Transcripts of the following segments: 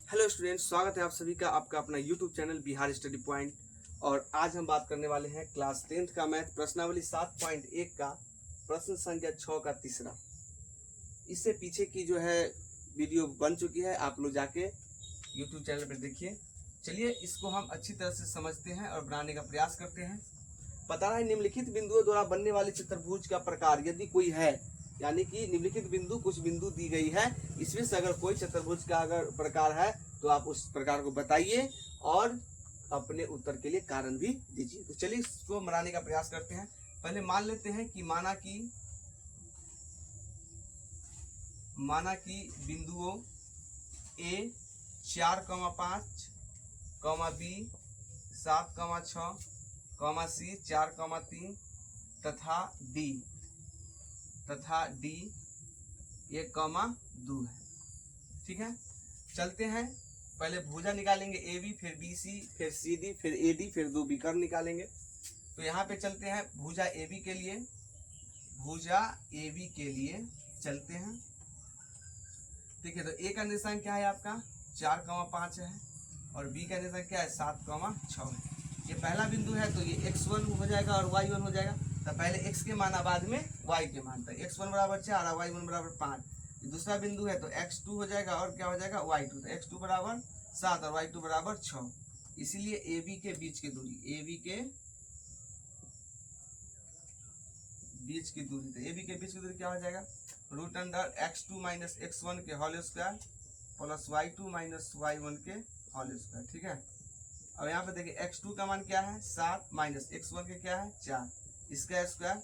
Hello students, स्वागत है आप सभी का आपका अपना YouTube channel Bihar study point. और आज हम बात करने वाले हैं क्लास 10th का मैथ प्रश्नावली 7.1 का प्रश्न संख्या 6 का तीसरा। इससे पीछे की जो है वीडियो बन चुकी है, आप लोग जाके यूट्यूब चैनल पर देखिए। चलिए इसको हम अच्छी तरह से समझते हैं और बनाने का प्रयास करते हैं। पता है निम्नलिखित बिंदुओं द्वारा बनने वाले चतुर्भुज का प्रकार यदि कोई है, यानी कि निम्नलिखित बिंदु कुछ बिंदु दी गई है, इसमें से अगर कोई चतुर्भुज का अगर प्रकार है तो आप उस प्रकार को बताइए और अपने उत्तर के लिए कारण भी दीजिए। तो चलिए इसको बनाने का प्रयास करते हैं। पहले मान लेते हैं कि माना कि बिंदुओं A 4,5, B 7,6, C 4,3 तथा D 1,2 है। ठीक है, चलते हैं। पहले भुजा निकालेंगे AB, फिर BC, फिर CD, फिर AD, फिर दो विकर्ण निकालेंगे। तो यहाँ पे चलते हैं भुजा AB के लिए चलते हैं। ठीक है, तो A का निशान क्या है आपका 4,5 है और B का निशान क्या है 7,6 है। ये पहला बिंदु है तो ये x1 हो जाएगा और y1 हो जाएगा। तो पहले x के माना बाद में y के मान, तो x1 बराबर 4 और y1 बराबर 5। दूसरा बिंदु है तो x2 हो जाएगा और क्या हो जाएगा y2, तो x2 बराबर 7 और y2 बराबर 6। इसीलिए AB के बीच की दूरी, तो AB के बीच की दूरी क्या हो जाएगा √x2 माइनस x1 के whole square plus y2 minus y1 के होल स्क्वायर। ठीक है, अब यहाँ पे देखिए x2 का मान क्या है 7 माइनस x1 के क्या है 4, इसका स्क्वायर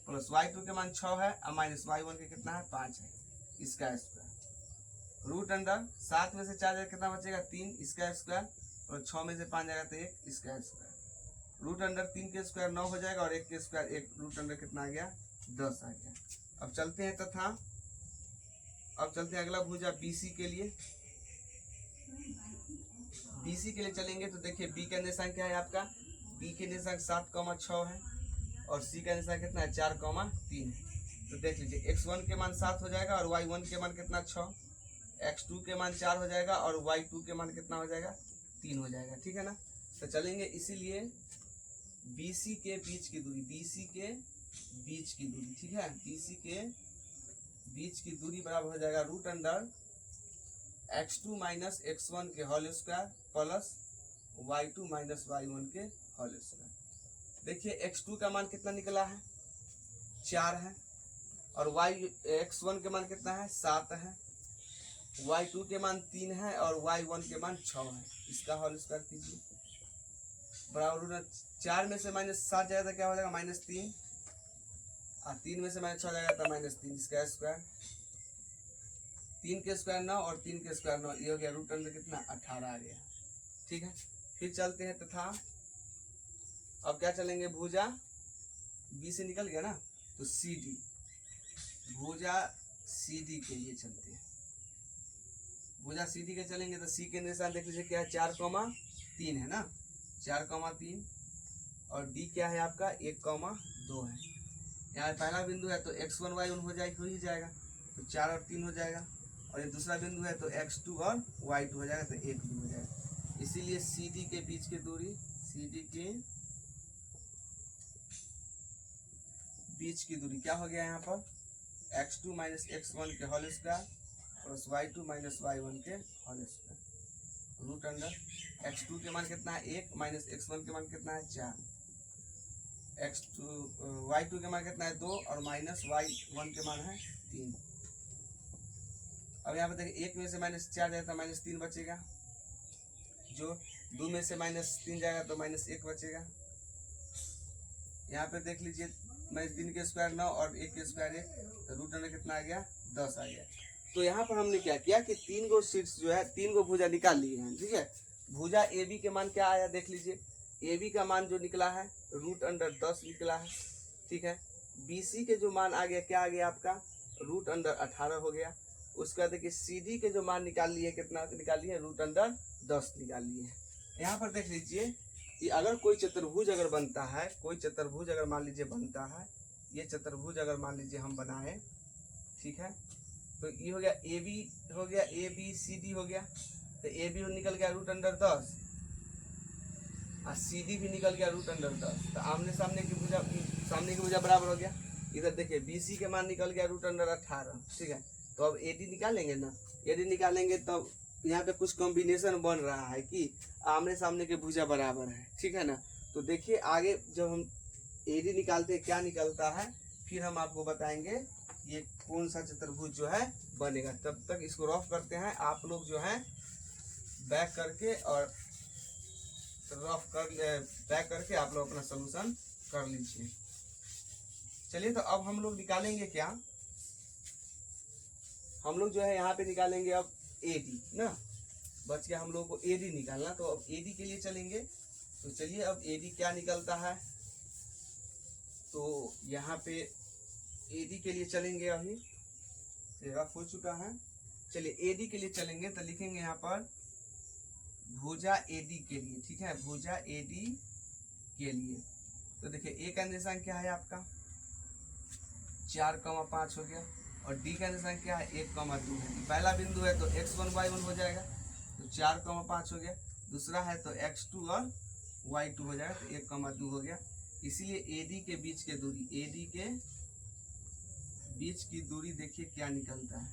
प्लस y2 के मान 6 है और माइनस y1 के कितना है 5 है, इसका स्क्वायर। 7 में से 4 जाएगा कितना बचेगा 3, इसका स्क्वायर और 6 में से 5 जाएगा तो 1, इसका स्क्वायर। √3 के स्क्वायर 9 हो जाएगा और 1 के स्क्वायर 1, √, कितना आ गया 10 आ गया। अब चलते हैं अगला भुजा BC के लिए। BC के लिए चलेंगे तो देखिए B का निशान क्या है आपका, B के निशान 7,6 है और C का निशान कितना है 4,3 है। तो देख लीजिए x1 के मान 7 हो जाएगा और y1 के मान कितना 6, x2 के मान 4 हो जाएगा और y2 के मान कितना हो जाएगा 3 हो जाएगा। ठीक है ना, तो चलेंगे इसीलिए BC के बीच की दूरी, ठीक है, BC के बीच की दूरी बराबर हो जाएगा √x2 माइनस x1 के whole square plus y2 minus y1 के होल स्क्वायर। देखिए x2 का मान कितना निकला है 4 है और x1 के मान कितना है 7 है, y2 के मान 3 है और y1 के मान 6 है, इसका होल स्क्वायर कीजिए। बराबर 4 में से -7 जाएगा तो क्या हो जाएगा -3 और 3 में से -6 जाएगा तो -3, इसका स्क्वायर। 3 के स्क्वायर 9 और 3 के स्क्वायर 9, ये हो गया √, कितना 18 आ गया। ठीक है, फिर चलते हैं तथा अब क्या चलेंगे भुजा B से निकल गया ना, तो CD, भुजा CD के लिए चलते हैं। भुजा CD के चलेंगे तो C के निशान देख लीजिए क्या है 4,3 है ना, 4,3 और D क्या है आपका 1,2 है। यहाँ पहला बिंदु है तो x1 y1 हो जाएगा तो 4 और 3 हो जाएगा और ये दूसरा बिंदु है तो x2 और y2 हो जाएगा तो 1, 2 हो जाएगा। इसीलिए CD के बीच की दूरी, क्या हो गया यहाँ पर x2 माइनस x1 के whole square plus y2 minus y1 के होल स्क्वायर। √x2 के मान कितना है 1 माइनस x1 के मान कितना है 4, y2 के मान कितना है 2 और माइनस y1 के मान है 3। अब यहाँ पे देखिए 1 में से -4 जाएगा तो -3 बचेगा, जो 2 में से -3 जाएगा तो -1 बचेगा। यहाँ पे देख लीजिए -3 के स्क्वायर 9 और 1 के स्क्वायर 1, तो √, कितना आ गया 10 आ गया। तो यहाँ पर हमने क्या किया कि 3 गो शीट्स जो है 3 गो भुजा निकाल लिए हैं। ठीक है, भुजा AB के मान क्या आया देख लीजिए, AB का मान जो निकला है √10 निकला है। ठीक है, BC के जो मान आ गया क्या आ गया आपका √18 हो गया। उसके बाद देखिए CD के जो मान निकाल लिए, कितना निकाल लिए √10 निकाल लिए। यहाँ पर देख लीजिए कि अगर कोई चतुर्भुज अगर बनता है, मान लीजिए बनता है, ये चतुर्भुज अगर मान लीजिए हम बनाए, ठीक है, तो ये हो गया AB हो गया ABCD हो गया। तो ए भी निकल गया √10 और सी डी भी निकल गया √10। तो आमने सामने की भुजा बराबर हो गया। इधर देखिए बी सी के मान निकल गया √18, ठीक है। तो अब ए डी निकालेंगे ना, ए डी निकालेंगे तब यहाँ पे कुछ कॉम्बिनेशन बन रहा है कि आमने सामने के भुजा बराबर है, ठीक है ना। तो देखिए आगे जब हम ए डी निकालते हैं क्या निकलता है, फिर हम आपको बताएंगे ये कौन सा चतुर्भुज जो है बनेगा। तब तक इसको रफ करते हैं, आप लोग जो है बैक करके और बैक करके आप लोग अपना सोल्यूशन कर लीजिए। चलिए तो अब हम लोग निकालेंगे क्या, हम लोग जो है यहाँ पे निकालेंगे अब ए डी ना, बच गया हम लोग को ए डी निकालना। तो अब ए डी के लिए चलेंगे, तो चलिए अब ए डी क्या निकलता है। तो यहाँ पे ए डी के लिए चलेंगे, अभी रफ हो चुका है। चलिए ए डी के लिए चलेंगे तो लिखेंगे यहाँ पर भुजा ए डी के लिए, ठीक है, भुजा ए डी के लिए। तो देखिए ए का निशान क्या है आपका 4,5 हो गया, और डी का निशान क्या है 1,2 है। पहला बिंदु है तो x1 y1 हो जाएगा, तो 4,5 हो गया। दूसरा है तो x2 और y2 हो जाएगा, तो 1,2 हो गया। इसीलिए AD के बीच के दूरी, AD के बीच की दूरी देखिए क्या निकलता है।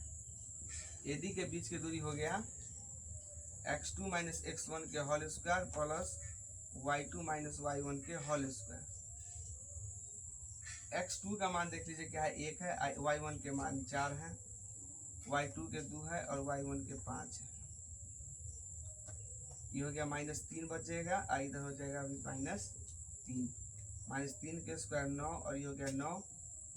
AD के बीच की दूरी हो गया x2 माइनस x1 के whole square plus y2 minus y1 के होल स्क्वायर। x2 का मान देख लीजिए क्या है 1 है, y1 के मान 4 है, y2 के 2 है और y1 के 5 है। ये हो गया -3 बचेगा, इधर हो जाएगा अभी -3, -3 के स्क्वायर 9 और ये हो गया 9,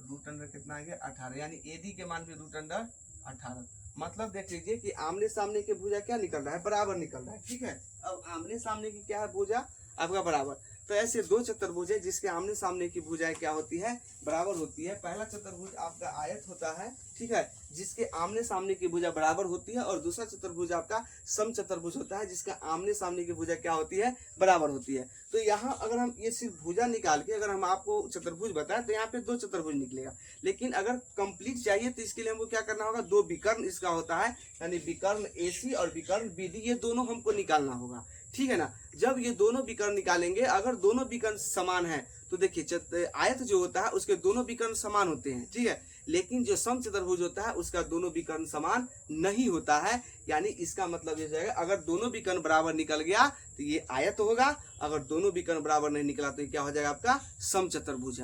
रूट अंडर कितना आ गया 18, यानी AD के मान भी रूट अंडर 18। मतलब देख लीजिए कि आमने सामने की भुजा क्या निकल रहा है, बराबर निकल रहा है, ठीक है। अब आमने सामने की क्या है भुजा आपका बराबर। तो ऐसे दो चतुर्भुज है जिसके आमने सामने की भुजाएं क्या होती है, बराबर होती है। पहला चतुर्भुज आपका आयत होता है, ठीक है, जिसके आमने सामने की भुजा बराबर होती है, और दूसरा चतुर्भुज आपका सम चतुर्भुज होता है जिसका आमने सामने की भुजा क्या होती है, बराबर होती है। तो यहाँ अगर हम ये सिर्फ भुजा निकाल के अगर हम आपको चतुर्भुज बताएं तो यहाँ पे दो चतुर्भुज निकलेगा। लेकिन अगर कंप्लीट चाहिए तो इसके लिए हमको क्या करना होगा, दो विकर्ण इसका होता है, यानी विकर्ण AC और विकर्ण BD, ये दोनों हमको निकालना होगा, ठीक है ना। जब ये दोनों विकर्ण निकालेंगे, अगर दोनों विकर्ण समान है तो देखिए आयत जो होता है उसके दोनों विकर्ण समान होते हैं, ठीक है। लेकिन जो सम चतुर्भुज होता है उसका दोनों विकर्ण समान नहीं होता है, यानी इसका मतलब ये हो जाएगा अगर दोनों विकर्ण बराबर निकल गया तो ये आयत होगा, अगर दोनों विकर्ण बराबर नहीं निकला तो ये क्या हो जाएगा आपका सम चतुर्भुज।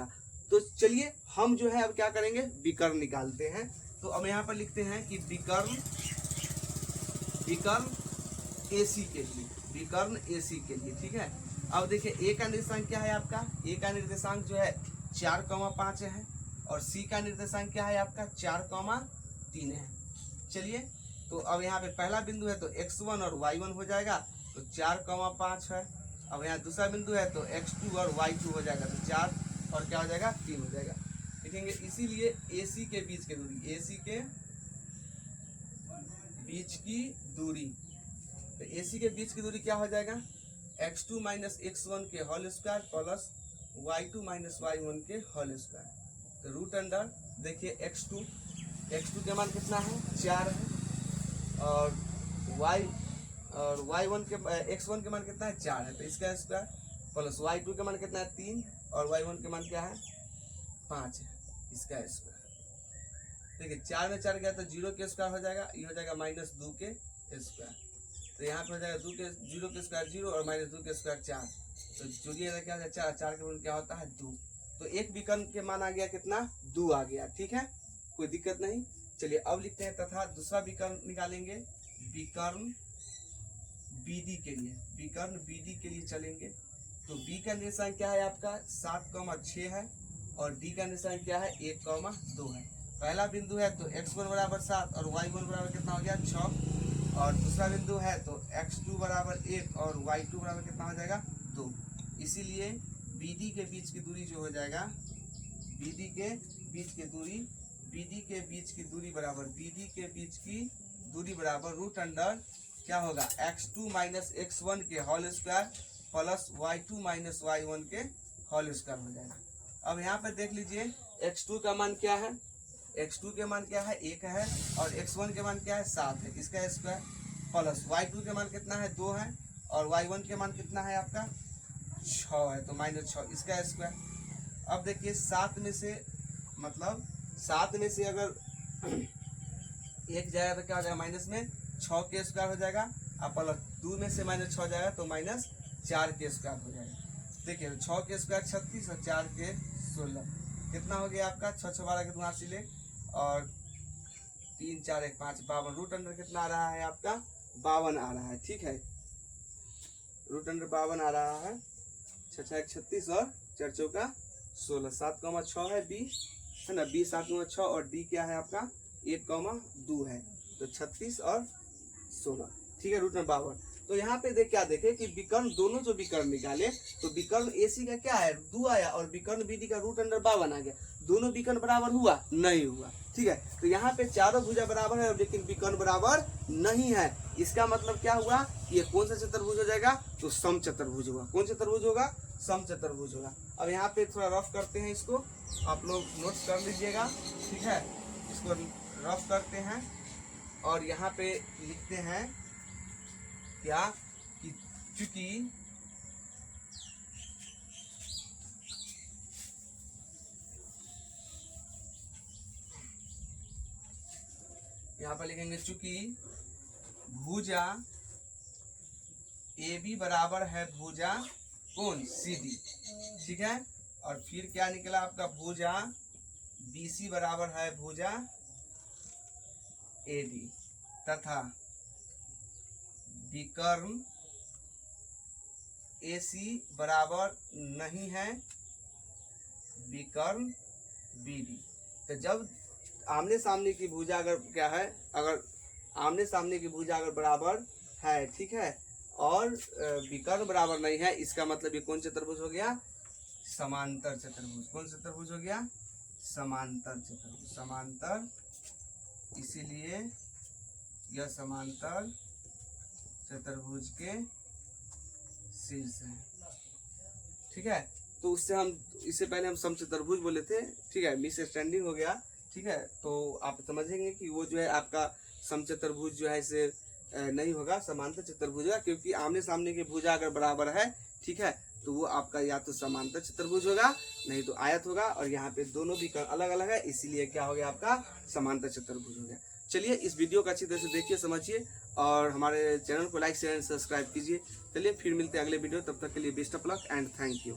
तो चलिए हम जो है अब क्या करेंगे, विकर्ण निकालते हैं। तो अब यहाँ पर लिखते हैं कि विकर्ण AC के लिए, विकर्ण AC के लिए, ठीक है। अब देखिए A का निर्देशांक क्या है आपका, A का निर्देशांक जो है 4,5 है, और C का निर्देशांक क्या है आपका 4,3 है। चलिए तो अब यहाँ पे पहला बिंदु है तो x1 और y1 हो जाएगा, तो 4,5 है। अब यहाँ दूसरा बिंदु है तो x2 और y2 हो जाएगा, तो 4 और क्या हो जाएगा 3 हो जाएगा, लिखेंगे। इसीलिए AC के बीच की दूरी, AC के बीच की दूरी, तो AC के बीच की दूरी क्या हो जाएगा x2 माइनस x1 के whole square plus y2 minus y1 के होल स्क्वायर। तो रूट अंडर देखिए x2 के मान कितना है 4 है, और y1 के x1 के मान कितना है 4 है, तो इसका स्क्वायर प्लस y2 के मान कितना है 3 और y1 के मान क्या है 5 है, इसका स्क्वायर। देखिए 4 में 4 गया तो 0 के स्क्वायर हो जाएगा, ये हो जाएगा -2 के स्क्वायर। तो यहाँ पे हो जाएगा 0 के स्क्वायर 0 और -2 के स्क्वायर 4, तो जोड़िएगा क्या हो जाएगा 4 के गुण क्या होता है 2। तो एक विकर्ण के मान आ गया कितना 2 आ गया, ठीक है, कोई दिक्कत नहीं। चलिए अब लिखते हैं तथा दूसरा विकर्ण निकालेंगे, विकर्ण BD के लिए, विकर्ण BD के लिए चलेंगे। तो B का निर्देशांक क्या है आपका 7,6 है, और D का निर्देशांक क्या है 1,2 है। पहला बिंदु है तो x1 बराबर 7 और y1 बराबर कितना हो गया 6, और दूसरा बिंदु है तो x2 बराबर 1 और y2 बराबर कितना हो जाएगा 2। इसीलिए BD के बीच की दूरी जो हो जाएगा, BD के बीच की दूरी, BD के बीच की दूरी बराबर, BD के बीच की दूरी बराबर रूट अंडर क्या होगा x2 माइनस x1 के whole square plus y2 minus y1 के होल स्क्वायर हो जाएगा। अब यहाँ पर देख लीजिए x2 का मान क्या है, x2 के मान क्या है 1 है, और x1 के मान क्या है 7 है, इसका स्क्वायर प्लस y2 के मान कितना है 2 है और y1 के मान कितना है आपका 6 है, तो -6 इसका स्क्वायर। अब देखिए 7 में से मतलब 7 में से अगर 1 जाएगा तो क्या हो जाएगा माइनस में 6 के स्क्वायर हो जाएगा और प्लस 2 में से -6 जाएगा तो -4 के स्क्वायर हो जाएगा। देखिए 6 के स्क्वायर 36 और 4 के 16 कितना हो गया आपका 6 6 12 कितना सिले और 3 4 1 5 52 रूट अंडर कितना आ रहा है आपका 52 आ रहा है। ठीक है, रूट अंडर 52 आ रहा है। 6 6 1 36 और 4 चौका 16 7,6 है बी है ना, बी 7,6 और डी क्या है आपका 1,2 है, तो 36 और 16। ठीक है, रूट नंबर 52। तो यहाँ पे क्या देखे कि विकर्ण दोनों जो विकर्ण निकाले तो विकर्ण एसी का क्या है 2 आया और विकर्ण बीडी का रूट अंडर 52 आ गया। दोनों विकर्ण बराबर हुआ नहीं हुआ। ठीक है, तो यहाँ पे चारों भुजा बराबर है लेकिन विकर्ण बराबर नहीं है। इसका मतलब क्या हुआ कि ये कौन सा चतुर्भुज हो जाएगा, तो सम चतुर्भुज होगा। कौन चतुर्भुज होगा, सम चतुर्भुज होगा। अब यहाँ पे थोड़ा रफ करते हैं इसको, आप लोग नोट कर लीजिएगा। ठीक है, इसको रफ करते हैं और यहाँ पे लिखते हैं क्या कि चूंकि यहाँ पर लिखेंगे चूंकि भुजा ए बी बराबर है भुजा कौन सी डी। ठीक है, और फिर क्या निकला आपका भुजा बी सी बराबर है भुजा ए डी तथा विकर्ण ए सी बराबर नहीं है विकर्ण बी डी। तो जब आमने सामने की भुजा अगर क्या है, अगर आमने सामने की भुजा अगर बराबर है, ठीक है, और विकर्ण बराबर नहीं है, इसका मतलब ये कौन चतुर्भुज हो गया, समांतर चतुर्भुज। कौन चतुर्भुज हो गया, समांतर चतुर्भुज। समांतर, इसीलिए यह समांतर चतुर्भुज के शीर्ष है। ठीक है, तो उससे हम इससे पहले हम समचतुर्भुज बोले थे। ठीक है, मिस स्टैंडिंग हो गया। ठीक है, तो आप समझेंगे कि वो जो है आपका समचतुर्भुज जो है इसे नहीं होगा, समांतर चतुर्भुज होगा, क्योंकि आमने सामने की भुजा अगर बराबर है, ठीक है, तो वो आपका या तो समांतर चतुर्भुज होगा नहीं तो आयत होगा, और यहाँ पे दोनों भी अलग अलग है, इसीलिए क्या हो गया आपका समांतर चतुर्भुज हो गया। चलिए इस वीडियो को अच्छी तरह से देखिए, समझिए और हमारे चैनल को लाइक शेयर एंड सब्सक्राइब कीजिए। चलिए फिर मिलते हैं अगले वीडियो, तब तक के लिए best of luck and thank you.